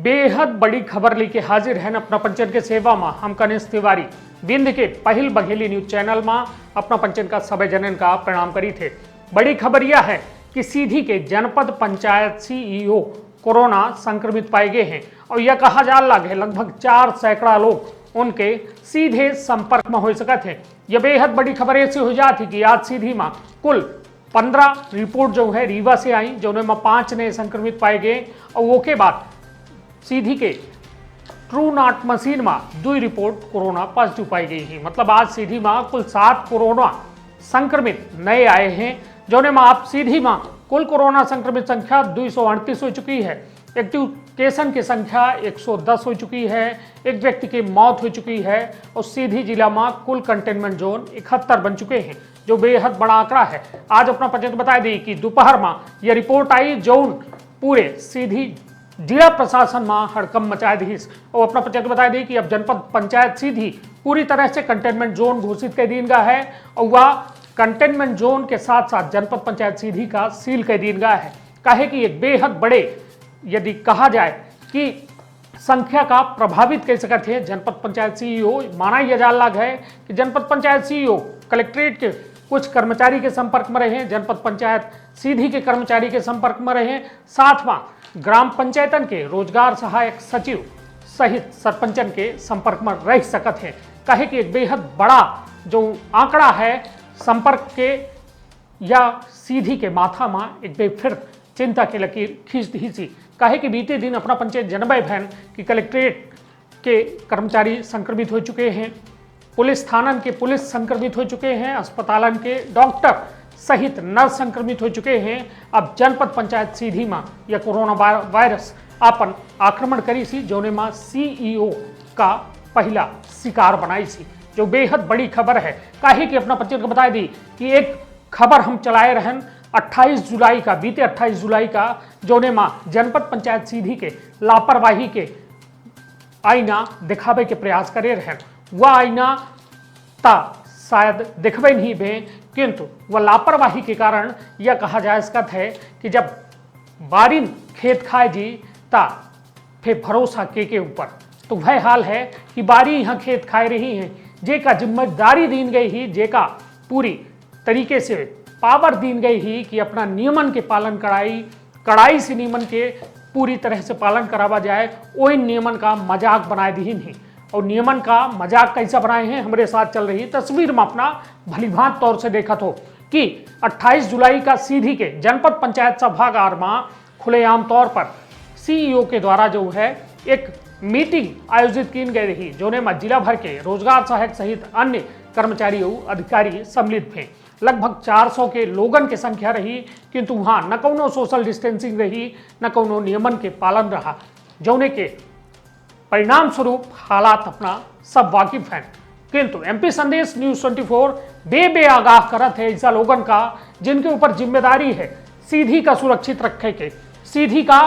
बेहद बड़ी खबर लेके हाजिर है अपना पंचन के सेवा में हम कनिष्ठ तिवारी बिंद के पहिल बघेली न्यूज चैनल में अपना पंचन का सभी जनन का प्रणाम करी थे। बड़ी खबर यह है कि सीधी के जनपद पंचायत सीईओ कोरोना संक्रमित पाए गए हैं और यह कहा जा लग है लगभग 4 सैकड़ा लोग उनके सीधे संपर्क में हो सके थे। यह बेहद बड़ी खबर ऐसी हो जाती कि आज सीधी में कुल 15 रिपोर्ट जो है रीवा से आई, जो में 5 नए संक्रमित पाए गए और वो के बाद सीधी के ट्रू नॉट मशीन में 2 रिपोर्ट कोरोना पॉजिटिव पाई गई है। मतलब आज सीधी में कुल 7 कोरोना संक्रमित नए आए हैं, जो में आप सीधी में कुल कोरोना संक्रमित संख्या 238 हो चुकी है। एक्टिव केसन की संख्या 110 हो चुकी है। एक व्यक्ति की मौत हो चुकी है और सीधी जिला में कुल कंटेनमेंट जोन 71 बन चुके हैं, जो बेहद बड़ा आंकड़ा है। आज अपना पंचायत बता दी कि दोपहर में यह रिपोर्ट आई जो पूरे सीधी जिला प्रशासन में हड़कम मचा दी और अपना पंचायत बता दी कि अब जनपद पंचायत सीधी पूरी तरह से कंटेनमेंट जोन घोषित कर दी गया है और वह कंटेनमेंट जोन के साथ साथ जनपद पंचायत सीधी का सील कर दी गया है। कहे कि एक बेहद बड़े यदि कहा जाए कि संख्या का प्रभावित कर सकते हैं जनपद पंचायत सीईओ। माना यह जा लग है कि जनपद पंचायत सीईओ कलेक्ट्रेट के कुछ कर्मचारी के संपर्क में रहे, जनपद पंचायत सीधी के कर्मचारी के संपर्क में रहे, साथ में ग्राम पंचायतन के रोजगार सहायक सचिव सहित सरपंचन के संपर्क में रह सकते हैं। कहे कि एक बेहद बड़ा जो आंकड़ा है संपर्क के या सीधी के माथा में एक बेर फिर चिंता की लकीर खींच दी सी। कहे कि बीते दिन अपना पंचायत जनबय बहन कि कलेक्ट्रेट के कर्मचारी संक्रमित हो चुके हैं, पुलिस थानन के पुलिस संक्रमित हो चुके हैं, अस्पतालन के डॉक्टर सहित नर्स संक्रमित हो चुके हैं। अब जनपद पंचायत सीधी में यह कोरोना वायरस अपन आक्रमण करी सी, जोने में सीईओ का पहला शिकार बनाई सी, जो बेहद बड़ी खबर है। काहे कि अपना पंचायत को बता दी कि एक खबर हम चलाए रहन 28 जुलाई का, बीते 28 जुलाई का, जोने में जनपद पंचायत सीधी के लापरवाही के आईना दिखावे के प्रयास करे रहन। वह आईना ता शायद दिखबे नहीं बे, किंतु वह लापरवाही के कारण यह कहा जा सकता है कि जब बारिन खेत खाए जी ता फिर भरोसा के ऊपर, तो वह हाल है कि बारी यहाँ खेत खाए रही हैं, जे का जिम्मेदारी दीन गई ही, जे का पूरी तरीके से पावर दीन गई ही कि अपना नियमन के पालन कड़ाई से नियमन के पूरी तरह से पालन करावा जाए, वही नियमन का मजाक बनाए दी नहीं। और नियमन का मजाक कैसा बनाए हैं हमारे साथ चल रही तस्वीर में अपना भलीभांत तौर से देखा तो कि 28 जुलाई का सीधी के जनपद पंचायत सभागार में खुलेआम तौर पर सीईओ के द्वारा जो है एक मीटिंग आयोजित की गई रही, जोने में जिला भर के रोजगार सहायक सहित अन्य कर्मचारी अधिकारी सम्मिलित थे। लगभग 400 के लोगन के संख्या रही, किंतु वहाँ न कौनो सोशल डिस्टेंसिंग रही, न कौनो नियमन के पालन रहा, जोने के परिणाम स्वरूप हालात अपना सब वाकिफ हैं। किंतु एमपी संदेश न्यूज 24 बे आगाह करत है ऐसा लोगन का जिनके ऊपर जिम्मेदारी है सीधी का सुरक्षित रखे के, सीधी का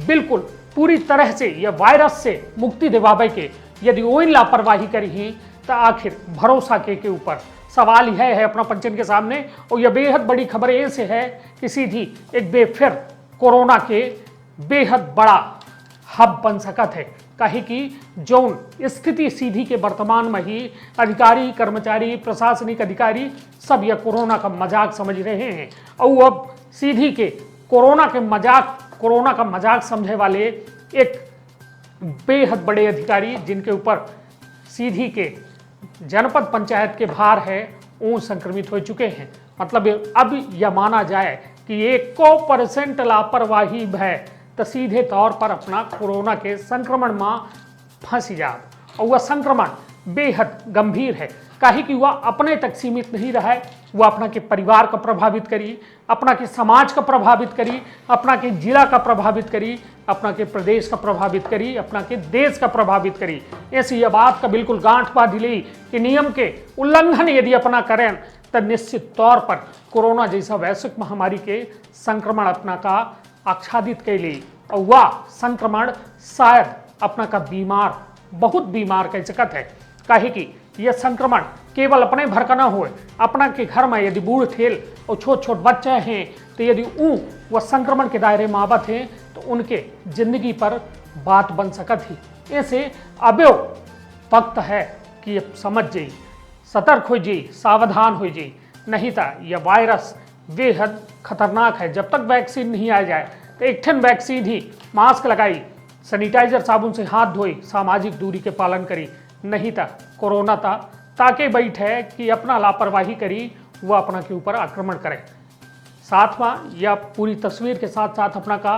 बिल्कुल पूरी तरह से यह वायरस से मुक्ति दिवावे के। यदि वो लापरवाही करी तो आखिर भरोसा के ऊपर सवाल यह है अपना पंचन के सामने। और यह बेहद बड़ी खबर ऐसे है कि सीधी एक बेफिर कोरोना के बेहद बड़ा हब बन सकत है। कहे कि जौन स्थिति सीधी के वर्तमान में ही अधिकारी कर्मचारी प्रशासनिक अधिकारी सब यह कोरोना का मजाक समझ रहे हैं और अब सीधी के कोरोना का मजाक समझे वाले एक बेहद बड़े अधिकारी जिनके ऊपर सीधी के जनपद पंचायत के भार है वो संक्रमित हो चुके हैं। मतलब अब यह माना जाए कि 1% लापरवाही है तो सीधे तौर पर अपना कोरोना के संक्रमण में फंसी जात और वह संक्रमण बेहद गंभीर है। काहे कि वह अपने तक सीमित नहीं रहा है, वह अपना के परिवार का प्रभावित करी, अपना के समाज का प्रभावित करी, अपना के जिला का प्रभावित करी, अपना के प्रदेश का प्रभावित करी, अपना के देश का प्रभावित करी। ऐसी यह बात का बिल्कुल गांठ बांध ली कि नियम के उल्लंघन यदि अपना करें तो निश्चित तौर पर कोरोना जैसा वैश्विक महामारी के संक्रमण अपना का आच्छादित कर ली और वह संक्रमण शायद अपना का बहुत बीमार कह सकत है। काहे कि यह संक्रमण केवल अपने भर का ना हो, अपना के घर में यदि बूढ़ ठेल और छोट छोट बच्चे हैं तो यदि वह संक्रमण के दायरे में आवत हैं तो उनके जिंदगी पर बात बन सकत ही। ऐसे अबो वक्त है कि अब समझ जाइए, सतर्क हो जाइए, सावधान हो जाइए, नहीं तो यह वायरस बेहद खतरनाक है। जब तक वैक्सीन नहीं आ जाए तो एक ठन वैक्सीन ही, मास्क लगाई, सैनिटाइजर साबुन से हाथ धोई, सामाजिक दूरी के पालन करी, नहीं तो कोरोना ताके बैठे कि अपना लापरवाही करी, वह अपना के ऊपर आक्रमण करे। साथ में यह पूरी तस्वीर के साथ साथ अपना का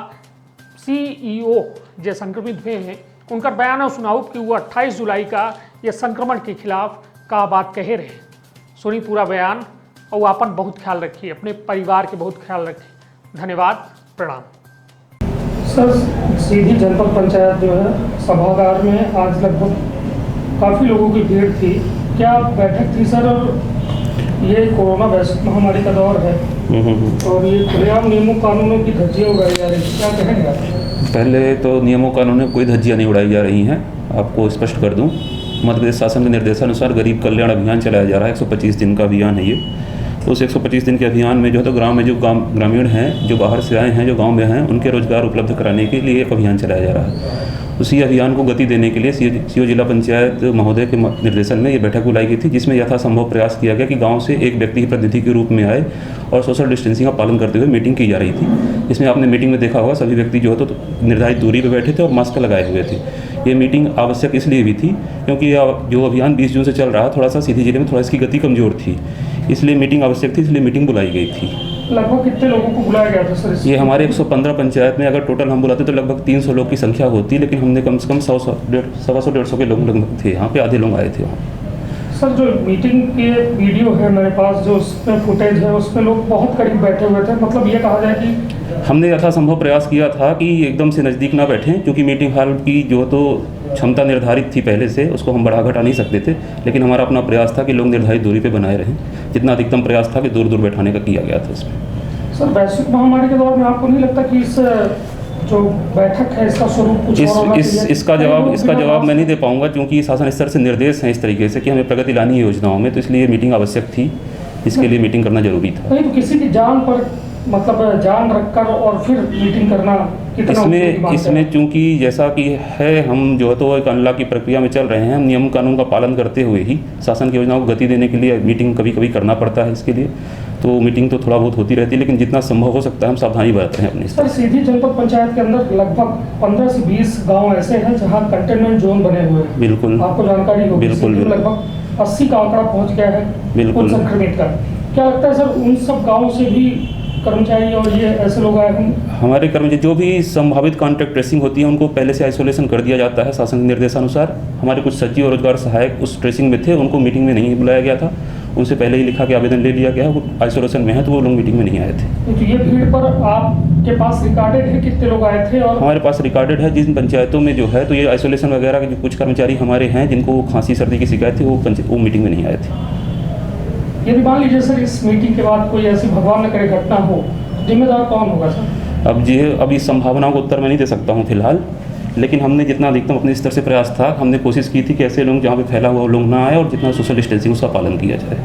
CEO जो संक्रमित हुए हैं उनका बयान सुनाओ कि वो 28 जुलाई का ये संक्रमण के खिलाफ का बात कहे रहे। सुनी पूरा बयान और अपन बहुत ख्याल रखिए, अपने परिवार के बहुत ख्याल रखिए। धन्यवाद, प्रणाम। सर, सीधी जनपद पंचायत जो है सभागार में आज लगभग काफ़ी लोगों की भीड़ थी, क्या बैठक थी सर? और ये कोरोना वैश्विक महामारी का दौर है और ये खुलेआम नियमों कानूनों की धज्जियाँ उड़ाई जा रही है, क्या कहेंगे आप? पहले तो नियमों कानूनों में कोई धज्जियाँ नहीं उड़ाई जा रही हैं। आपको स्पष्ट कर दूं, मध्य प्रदेश शासन के निर्देशानुसार गरीब कल्याण अभियान चलाया जा रहा है। 125 दिन का अभियान है ये। तो उस 125 दिन के अभियान में जो है तो ग्राम में जो ग्रामीण हैं, जो बाहर से आए हैं, जो गांव में हैं, उनके रोजगार उपलब्ध कराने के लिए एक अभियान चलाया जा रहा है। उसी अभियान को गति देने के लिए सीओ जिला पंचायत महोदय के निर्देशन में ये बैठक बुलाई गई थी, जिसमें यथासंभव प्रयास किया गया कि गांव से एक व्यक्ति के प्रतिनिधि के रूप में आए और सोशल डिस्टेंसिंग का पालन करते हुए मीटिंग की जा रही थी। इसमें आपने मीटिंग में देखा होगा सभी व्यक्ति जो है तो निर्धारित दूरी पर बैठे थे और मास्क लगाए हुए थे। ये मीटिंग आवश्यक इसलिए भी थी क्योंकि जो अभियान 20 जून से चल रहा है, थोड़ा सा सीधी जिले में थोड़ा इसकी गति कमजोर थी, इसलिए मीटिंग आवश्यक थी, इसलिए मीटिंग बुलाई गई थी। लगभग कितने लोगों को बुलाया गया था सर? ये हमारे 115 पंचायत में अगर टोटल हम बुलाते तो लगभग 300 लोग की संख्या होती, लेकिन हमने कम से कम 100-150 के लोग लगभग थे यहाँ पे, आधे लोग आए थे वहाँ। सर, जो मीटिंग के वीडियो है मेरे पास, जो उसमें फुटेज है, उसमें लोग बहुत करीब बैठे हुए थे, मतलब ये कहा जाए कि हमने यथासंभव प्रयास किया था कि एकदम से नज़दीक ना बैठें, क्योंकि मीटिंग हॉल की जो तो क्षमता निर्धारित थी पहले से, उसको हम बढ़ा घटा नहीं सकते थे, लेकिन हमारा अपना प्रयास था कि लोग निर्धारित दूरी पे बनाए रहें। जितना अधिकतम प्रयास था कि दूर दूर बैठाने का किया गया था इसमें। सर, वैश्विक महामारी के दौर में आपको नहीं लगता कि इस जो बैठक है इसका स्वरूप कुछ और होगा? इसका जवाब मैं नहीं दे पाऊंगा, क्योंकि शासन स्तर से निर्देश हैं इस तरीके से कि हमें प्रगति लानी है योजनाओं में, तो इसलिए मीटिंग आवश्यक थी, इसके लिए मीटिंग करना जरूरी था। नहीं तो किसी की जान पर, मतलब जान रखकर और फिर मीटिंग करना कितना इसमें चूंकि जैसा कि है, हम जो है तो एक अनलॉक की प्रक्रिया में चल रहे हैं, हम नियम कानून का पालन करते हुए ही शासन की योजनाओं को गति देने के लिए मीटिंग कभी कभी करना पड़ता है। इसके लिए तो मीटिंग तो थोड़ा बहुत होती रहती है, लेकिन जितना संभव हो सकता है हम सावधानी बरतते हैं अपने। सर, सीधी जनपद पंचायत के अंदर लगभग 15 से 20 गाँव ऐसे हैं जहाँ कंटेनमेंट जोन बने हुए हैं। बिल्कुल, आपको जानकारी होगी। बिल्कुल, लगभग 80 का आंकड़ा पहुँच गया है बिल्कुल संक्रमित का। क्या लगता है सर, उन सब गाँवों से भी कर्मचारी और ये ऐसे लोग आए हैं? हमारे कर्मचारी जो भी संभावित कॉन्टैक्ट ट्रेसिंग होती है उनको पहले से आइसोलेशन कर दिया जाता है शासन के निर्देशानुसार। हमारे कुछ सचिव और रोजगार सहायक उस ट्रेसिंग में थे, उनको मीटिंग में नहीं बुलाया गया था, उनसे पहले ही लिखा के आवेदन ले लिया गया, वो आइसोलेशन में है तो वो लोग मीटिंग में नहीं आए थे। तो ये भीड़ पर आपके पास रिकॉर्डेड है कितने लोग आए थे? और हमारे पास रिकॉर्डेड है जिन पंचायतों में जो है तो ये आइसोलेशन वगैरह के जो कुछ कर्मचारी हमारे हैं जिनको खांसी सर्दी की शिकायत थी, वो मीटिंग में नहीं आए थे। यदि मान लीजिए सर इस मीटिंग के बाद कोई ऐसी भगवान न करे घटना हो, जिम्मेदार कौन होगा सर? अब इस संभावनाओं को उत्तर मैं नहीं दे सकता हूँ फिलहाल, लेकिन हमने जितना अधिकतम अपने स्तर से प्रयास था, हमने कोशिश की थी कि ऐसे लोग जहाँ पे फैला हुआ लोग ना आए और जितना सोशल डिस्टेंसिंग उसका पालन किया जाए।